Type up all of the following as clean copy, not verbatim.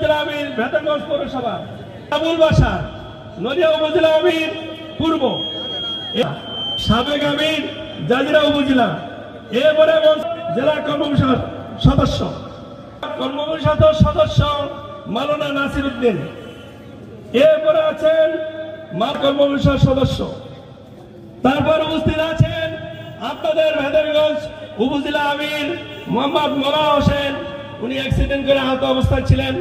উপজেলা আমির বেতারগঞ্জ পৌরসভা, আবুল বাসার নদিয়া উপজেলা আমির পূর্ব, সাবেক আমির জাজিরা উপজেলা, এরপরে জেলা কর্মপরিষদ সদস্য, কর্মপরিষদ সদস্য মাওলানা নাসির উদ্দিন, এরপরে আছেন কর্মপরিষদ সদস্য। তারপর উপস্থিত আছেন আপনাদের বেতারগঞ্জ উপজেলা আমির মোহাম্মদ মোলা হোসেন, উনি অ্যাক্সিডেন্ট করে আহত অবস্থায় ছিলেন,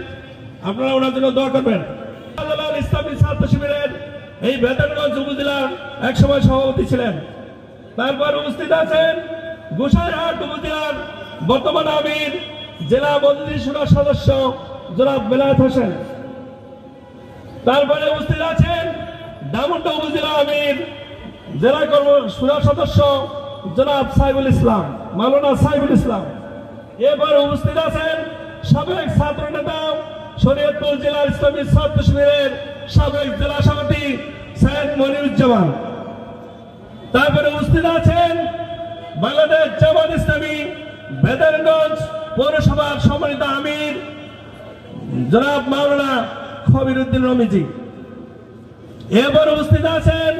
আপনারা ওনার জন্য দোয়া করবেন। ইসলামী ছাত্র শিবিরের এই বেতারগঞ্জ উপজেলার একসময় সভাপতি ছিলেন। তারপর উপস্থিত আছেন গোসাইরহাট উপজেলার বর্তমান আমির জেলা মজলিস শুরা সদস্য জনাব বেলায়েত হোসেন। তারপরে উপস্থিত আছেন দামোদর উপজেলা আমির জেলা শুরা সদস্য জনাব সাইফুল ইসলাম, মাওলানা সাইফুল ইসলাম। এরপর উপস্থিত আছেন সাবেক ছাত্র নেতা শরীয়তপুর জেলার ইসলামী ছাত্র শিবিরের সাবেক জেলা সভাপতি সৈয়দ মনিরুজ্জামান। তারপরে উপস্থিত আছেন বাংলাদেশ জামাত ইসলামী বেতারগঞ্জ পৌরসভার সম্মানিত আমির জনাব মাওলানা খবির উদ্দিন রমিজি। এরপর উপস্থিত আছেন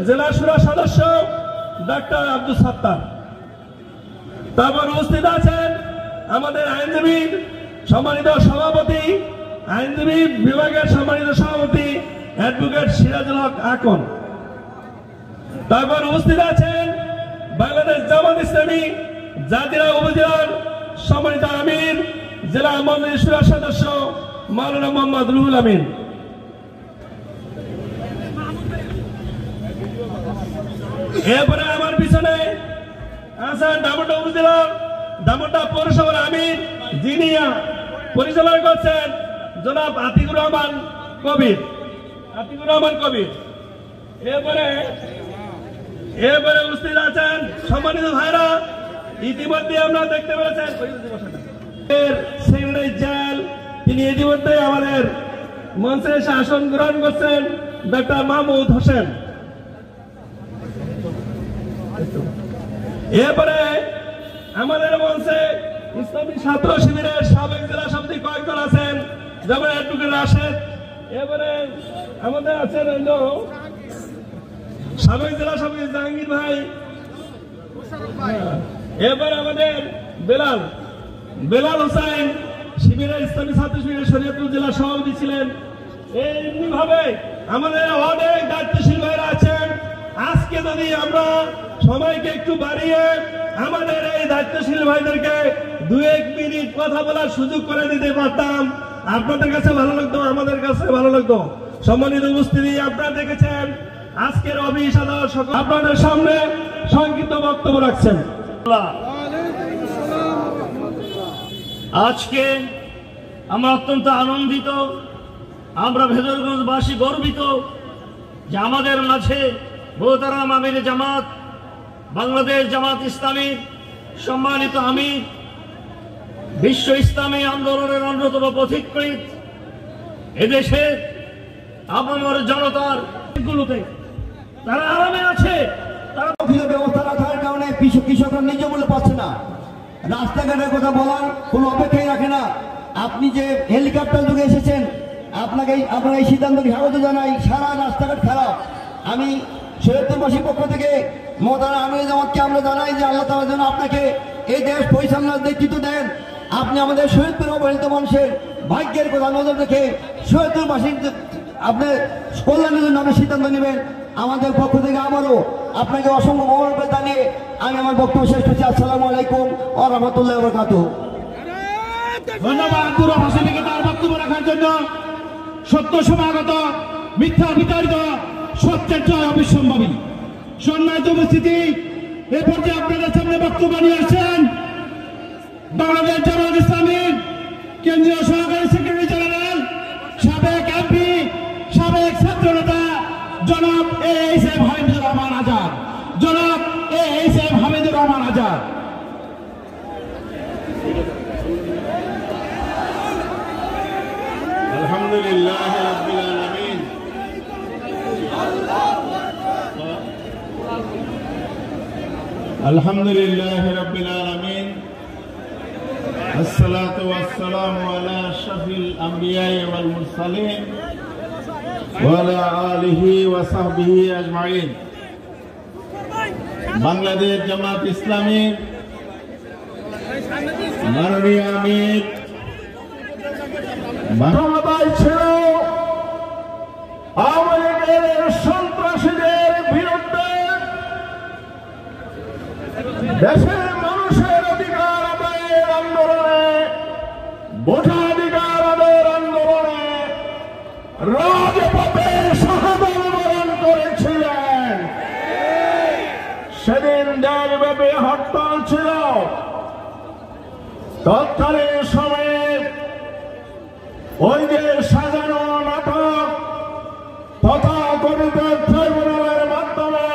জেলা শুরা সদস্য ডাক্তার আব্দুল সাত্তার। তারপর উপস্থিত আছেন আমাদের আইনজীবী সম্মানিত সভাপতি, আইনজীবী বিভাগের সম্মানিত সভাপতি অ্যাডভোকেট সিরাজুল হক আকন। তারপর উপস্থিত আছেন বাংলাদেশ জামাত ইসলামী জাজিরা উপজেলার সম্মানিত আমির জেলা মজলিস শুরা সদস্য মাওলানা মোহাম্মদ রুহুল আমিন। এরপরে আমার পিছনে আছেন দামোদর উপজেলার দামোদর পৌরসভার আমির, যিনি পরিচালনা করছেন জনাব আতিকুর রহমান কবির। এরপরে উপস্থিত আছেন সম্মানিত ভাইরা, ইতিমধ্যে আমরা দেখতে পেয়েছেন সেক্রেটারি জেনারেল, তিনি ইতিমধ্যে আমাদের মঞ্চে এসে আসন গ্রহণ করছেন ডক্টর মাহমুদ হোসেন। এরপরে আমাদের মঞ্চে ইসলামী ছাত্র শিবিরের সাবেক জেলা সভাপতি কয়েকজন আছেন, যেমন অ্যাডভোকেট রাশেদ। এরপরে আমাদের আছেন সাবেক জেলা সভাপতি জাহাঙ্গীর ভাই। এরপরে আমাদের বেলাল হোসেন শিবিরের ইসলামী ছাত্র শিবিরের শরীয়তপুর জেলা সভাপতি ছিলেন। এমনি ভাবে আমাদের অনেক দায়িত্বশীল ভাইরা আছেন। আজকে যদি আমরা সময়কে একটু বাড়িয়ে আমাদের এই দায়িত্বশীল ভাইদেরকে 2-1 মিনিট কথা বলার সুযোগ করে দিতে পারতাম, আপনাদের কাছে ভালো লাগতো, আমাদের কাছে ভালো লাগতো। সম্মানিত উপস্থিতি, আপনারা দেখেছেন আজকের অভিসাদর আপনাদের সামনে সংক্ষিপ্ত বক্তব্য রাখছেন। আজকে আমরা অত্যন্ত আনন্দিত, আমরা বেতারগঞ্জবাসী গর্বিত যে আমাদের মাঝে মোহতারাম আমির জামাত, বাংলাদেশ জামাত ইসলামীর সম্মানিত আমির, বিশ্ব ইসলামী আন্দোলনের অন্যতম পথিকৃৎ, এদেশের আপামর জনতার গুলোতে তারা আরামে আছে। তারা ব্যবস্থা রাখার কারণে কৃষকরা নিজ মূল্য পাচ্ছে না, রাস্তাঘাটের কথা বলার কোনো অপেক্ষাই রাখে না। আপনি যে হেলিকপ্টার যুগে এসেছেন, আপনার এই সিদ্ধান্তকে স্বাগত জানাই। সারা রাস্তাঘাট খারাপ। আমি শরীয়তপুরবাসীর পক্ষ থেকে মোহতারাম আমির জামাতকে আমরা জানাই যে আল্লাহ তাআলা যেন আপনাকে এই দেশ পরিচালনার নেতৃত্ব দেন। আপনি আমাদের শরীয়তপুর অবহেলিত মানুষের ভাগ্যের কথা নজর রেখে শরীয়তপুরবাসীর আপনি কল্যাণের জন্য আপনি সিদ্ধান্ত নেবেন। আমাদের পক্ষ থেকে আবারও আপনাকে অসংখ্য মোবারকবাদ জানিয়ে আমি আমার বক্তব্য শেষ করছি। আসসালামু আলাইকুম ওয়া রাহমাতুল্লাহি ওয়া বারাকাতুহু। ধন্যবাদ দুরা হোসেনকে তার বক্তব্য রাখার জন্য। সত্য সমাগত, মিথ্যা বিতাড়িত, সত্যের জয় অবিসম্ভাবী। সম্মানিত উপস্থিতি, এ পর্যায়ে আপনাদের সামনে বক্তব্য নিয়ে আসছেন বাংলাদেশ জামাত ইসলামীর কেন্দ্রীয় সহকারী সেক্রেটারি জেনারেল, সাবেক এমপি, সাবেক ছাত্র নেতা জনাব এএইচএম হামিদুর রহমান আজাদ। জনাব এএইচএম হামিদুর রহমান আজাদ। আলহামদুলিল্লাহ রাব্বিল আলামিন। আলহামদুলিল্লাহ রাব্বিল আলামিন। الصلاة والسلام على أشرف الأنبياء والمرسلين وعلى آله وصحبه أجمعين। বাংলাদেশ জামাত ইসলামীর মাননীয় আমির ক্ষমতায় ছিল আওয়ামী লীগের সন্ত্রাসীদের বিরুদ্ধে দেশের মানুষের অধিকার আদায়ের আন্দোলনে, ভোটাধিকার আদায়ের আন্দোলনে রাজপথে শাহাদাত বরণ করেছিলেন। সেদিন দেশব্যাপী হরতাল ছিল। তৎকালীন সময়ে ওই যে সাজানো নাটক তথাকথিত ট্রাইব্যুনালের মাধ্যমে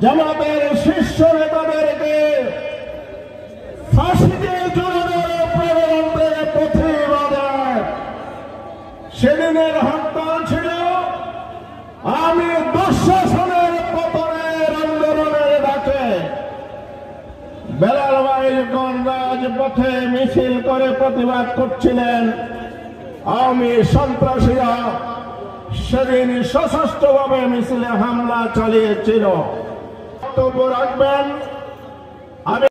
জামাতের শীর্ষ নেতাদেরকে ফাঁসিতে ঝুলানোর প্রবণতার প্রতিবাদে সেদিনের হরতাল ছিল। আমি দুঃশাসনের পতনের আন্দোলনের ডাকে বেলাল ভাই যখন রাজপথে মিছিল করে প্রতিবাদ করছিলেন, আওয়ামী সন্ত্রাসীরা সেদিন সশস্ত্রভাবে মিছিলে হামলা চালিয়েছিল। বক্তব্য রাখবেন। আমি